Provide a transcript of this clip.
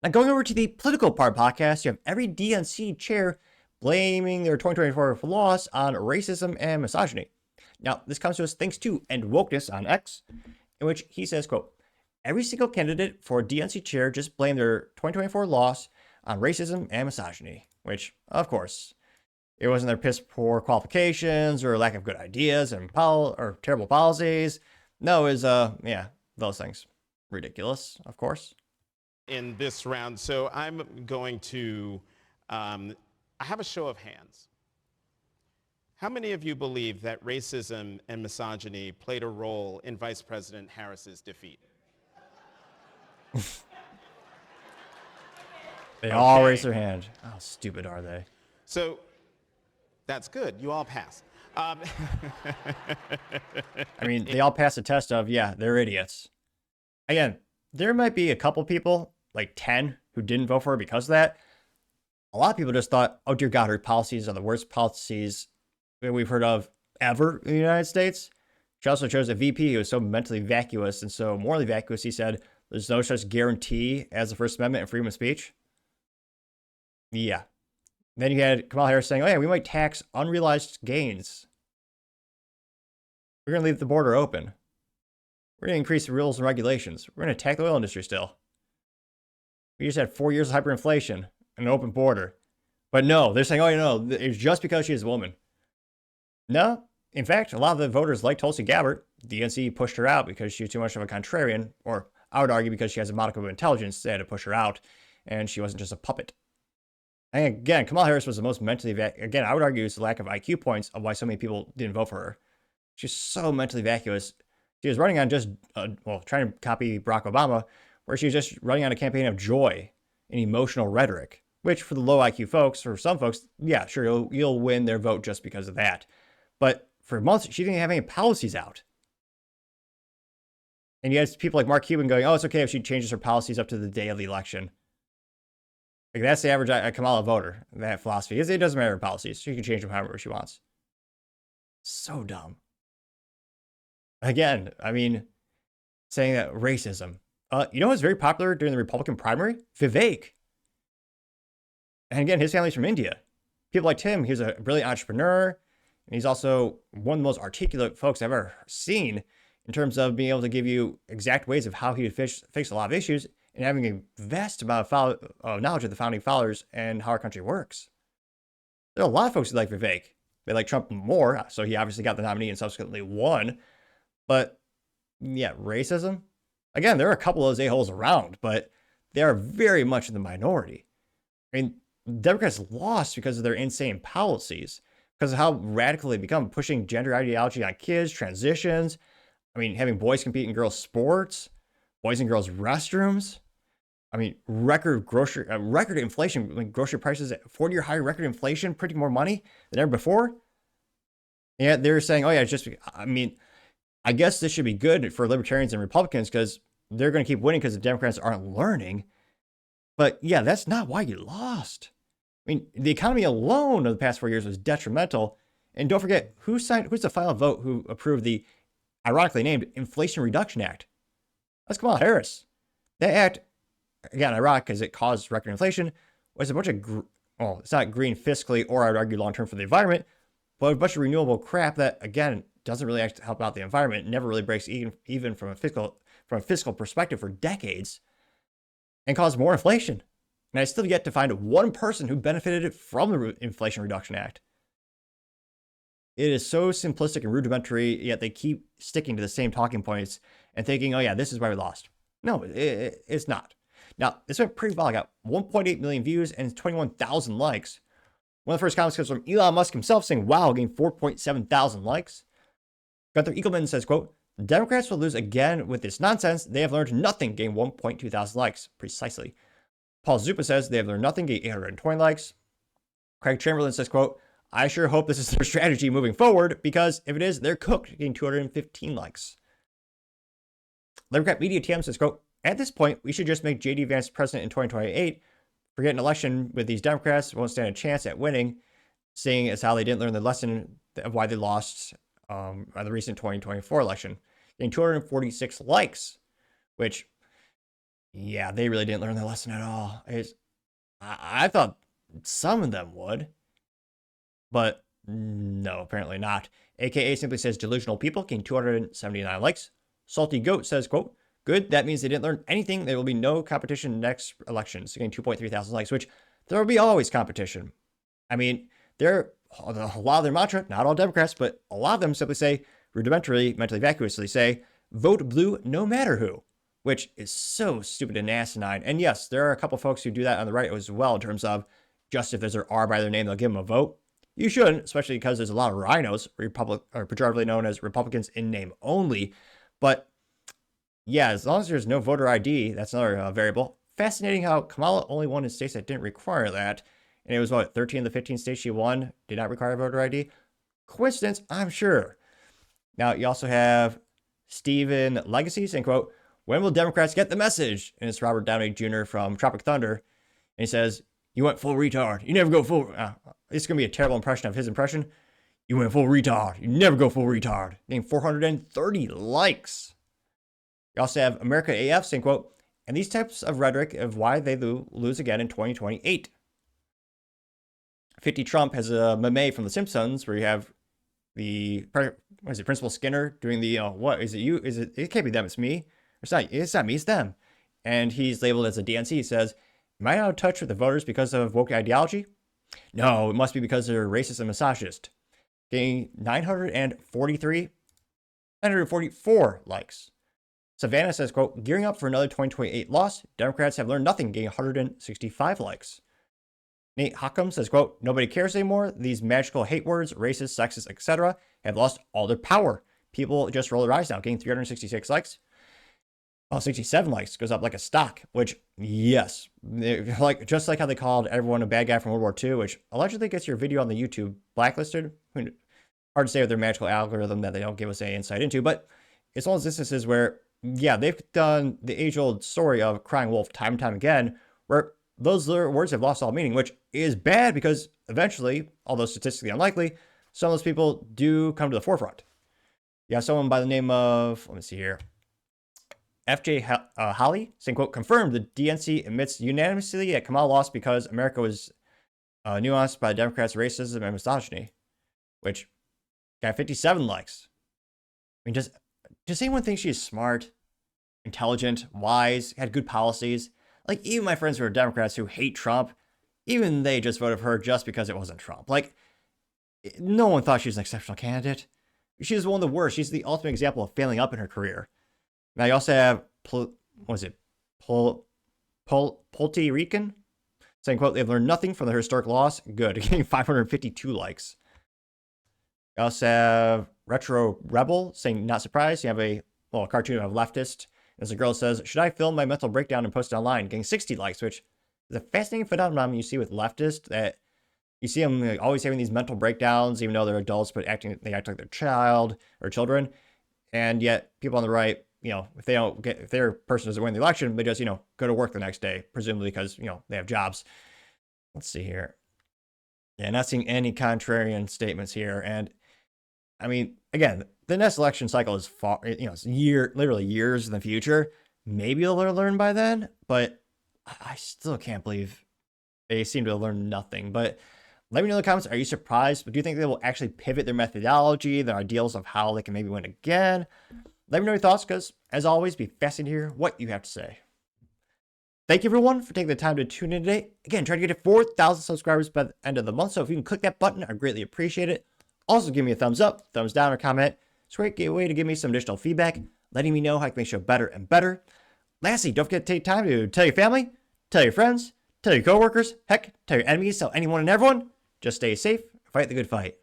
Now, going over to the political part podcast, you have every DNC chair blaming their 2024 loss on racism and misogyny. Now, this comes to us thanks to End Wokeness on X, in which he says, quote, every single candidate for DNC chair just blamed their 2024 loss on racism and misogyny, which, of course, it wasn't their piss poor qualifications or lack of good ideas and or terrible policies. No, it was, those things. Ridiculous, of course. In this round, so I'm going to, I have a show of hands. How many of you believe that racism and misogyny played a role in Vice President Harris's defeat? They all raise their hand. How stupid are they? So that's good. You all passed. I mean, they all passed the test of, yeah, they're idiots. Again, there might be a couple people, like 10, who didn't vote for her because of that. A lot of people just thought, oh, dear God, her policies are the worst policies that we've heard of ever in the United States. She also chose a VP who was so mentally vacuous and so morally vacuous, he said, there's no such guarantee as the First Amendment and freedom of speech. Yeah. Then you had Kamala Harris saying, oh, yeah, we might tax unrealized gains. We're going to leave the border open. We're going to increase the rules and regulations. We're going to attack the oil industry still. We just had 4 years of hyperinflation and an open border. But no, they're saying, oh, you know, it's just because she's a woman. No. In fact, a lot of the voters like Tulsi Gabbard. The DNC pushed her out because she was too much of a contrarian, or I would argue because she has a modicum of intelligence, they had to push her out, and she wasn't just a puppet. And again, Kamala Harris was the most mentally, again, I would argue it's the lack of IQ points of why so many people didn't vote for her. She's so mentally vacuous. She was running on just, trying to copy Barack Obama, where she was just running on a campaign of joy and emotional rhetoric, which for the low IQ folks, for some folks, yeah, sure, you'll win their vote just because of that. But for months, she didn't have any policies out. And you had people like Mark Cuban going, oh, it's okay if she changes her policies up to the day of the election. Like, that's the average Kamala voter, that philosophy. It doesn't matter her policies. She can change them however she wants. So dumb. Again, I mean, saying that racism. You know what's very popular during the Republican primary? Vivek. And again, his family's from India. People like him, he's a brilliant entrepreneur. And he's also one of the most articulate folks I've ever seen in terms of being able to give you exact ways of how he would fix a lot of issues and having a vast amount of knowledge of the founding fathers and how our country works. There are a lot of folks who like Vivek. They like Trump more, so he obviously got the nominee and subsequently won. But, yeah, racism? Again, there are a couple of those a-holes around, but they are very much in the minority. I mean, Democrats lost because of their insane policies, because of how radical they become, pushing gender ideology on kids, transitions. I mean, having boys compete in girls' sports, boys and girls' restrooms. I mean, record inflation, like grocery prices at 40-year high record inflation, printing more money than ever before. Yeah, they're saying, oh, yeah, it's just, I mean, I guess this should be good for libertarians and Republicans because they're going to keep winning because the Democrats aren't learning. But yeah, that's not why you lost. I mean, the economy alone of the past 4 years was detrimental. And don't forget, who's the final vote who approved the ironically named Inflation Reduction Act? That's Kamala Harris. That act, again, ironic because it caused record inflation, was a bunch of, it's not green fiscally or I'd argue long-term for the environment, but a bunch of renewable crap that, again, doesn't really actually help out the environment, never really breaks even from a fiscal perspective for decades, and caused more inflation. And I still yet to find one person who benefited from the Inflation Reduction Act. It is so simplistic and rudimentary, yet they keep sticking to the same talking points and thinking, oh yeah, this is why we lost. No, it's not. Now, this went pretty well. I got 1.8 million views and 21,000 likes. One of the first comments comes from Elon Musk himself saying, wow, getting 4.7 thousand likes. Gunther Eagleman says, quote, the Democrats will lose again with this nonsense. They have learned nothing, getting 1.2 thousand likes. Precisely. Paul Zupa says they have learned nothing, getting 820 likes. Craig Chamberlain says, quote, I sure hope this is their strategy moving forward, because if it is, they're cooked, getting 215 likes. Democrat Media TM says, quote, at this point, we should just make JD Vance president in 2028. Forget an election with these Democrats won't stand a chance at winning, seeing as how they didn't learn the lesson of why they lost the recent 2024 election, getting 246 likes, which Yeah, they really didn't learn their lesson at all. I thought some of them would, but no, apparently not. AKA simply says delusional people gain 279 likes. Salty Goat says, quote, good, that means they didn't learn anything. There will be no competition next elections. Getting 2.3 thousand likes, which there will be always competition. I mean, a lot of their mantra, not all Democrats, but a lot of them simply say, rudimentarily, mentally vacuously say, vote blue no matter who, which is so stupid and asinine. And yes, there are a couple folks who do that on the right as well in terms of just if there's an R by their name, they'll give them a vote. You shouldn't, especially because there's a lot of rhinos, or pejoratively known as Republicans in name only. But yeah, as long as there's no voter ID, that's another variable. Fascinating how Kamala only won in states that didn't require that. And it was what, 13 of the 15 states she won did not require voter ID? Coincidence? I'm sure. Now, you also have Stephen Legacy saying, quote, when will Democrats get the message? And it's Robert Downey Jr. from Tropic Thunder. And he says, you went full retard. You never go full. It's going to be a terrible impression of his impression. You went full retard. You never go full retard. Getting 430 likes. You also have America AF saying, quote, and these types of rhetoric of why they lose again in 2028. 50 Trump has a meme from The Simpsons where you have Principal Skinner doing the, what is it? It can't be them, it's me. It's not me, it's them. And he's labeled as a DNC. He says, am I out of touch with the voters because of woke ideology? No, it must be because they're racist and misogynist. Getting 944 likes. Savannah says, quote, gearing up for another 2028 loss, Democrats have learned nothing, getting 165 likes. Nate Hockham says, quote, nobody cares anymore. These magical hate words, racist, sexist, etc., have lost all their power. People just roll their eyes now, getting 366 likes. 67 likes, goes up like a stock, which, yes, just like how they called everyone a bad guy from World War II, which allegedly gets your video on the YouTube blacklisted. Hard to say with their magical algorithm that they don't give us any insight into, but it's one of those instances where, yeah, they've done the age-old story of crying wolf time and time again, where those words have lost all meaning, which is bad because eventually, although statistically unlikely, some of those people do come to the forefront. Yeah, someone by the name of, let me see here, FJ Holly saying, quote, confirmed the DNC admits unanimously that Kamala lost because America was nuanced by Democrats' racism and misogyny, which got 57 likes. I mean, does anyone think she's smart, intelligent, wise, had good policies? Like, even my friends who are Democrats who hate Trump, even they just voted for her just because it wasn't Trump. Like, no one thought she was an exceptional candidate. She's one of the worst. She's the ultimate example of failing up in her career. Now, you also have, Puerto Rican saying, quote, they've learned nothing from the historic loss. Good. Getting 552 likes. You also have Retro Rebel saying, not surprised. You have a cartoon of a leftist. As a girl says, should I film my mental breakdown and post it online? Getting 60 likes, which is a fascinating phenomenon you see with leftists, that you see them always having these mental breakdowns, even though they're adults, but they act like they're child or children. And yet people on the right, if their person doesn't win the election, they just, go to work the next day, presumably because, they have jobs. Let's see here. Yeah, not seeing any contrarian statements here. And I mean, again, the next election cycle is far, it's literally years in the future. Maybe they'll learn by then, but I still can't believe they seem to have learned nothing. But let me know in the comments, are you surprised? But do you think they will actually pivot their methodology, their ideals of how they can maybe win again? Let me know your thoughts, because as always, be fascinated to hear what you have to say. Thank you, everyone, for taking the time to tune in today. Again, try to get to 4,000 subscribers by the end of the month. So if you can click that button, I greatly appreciate it. Also, give me a thumbs up, thumbs down, or comment. It's a great way to give me some additional feedback, letting me know how I can make the show better and better. Lastly, don't forget to take time to tell your family, tell your friends, tell your coworkers, heck, tell your enemies, tell anyone and everyone. Just stay safe, fight the good fight.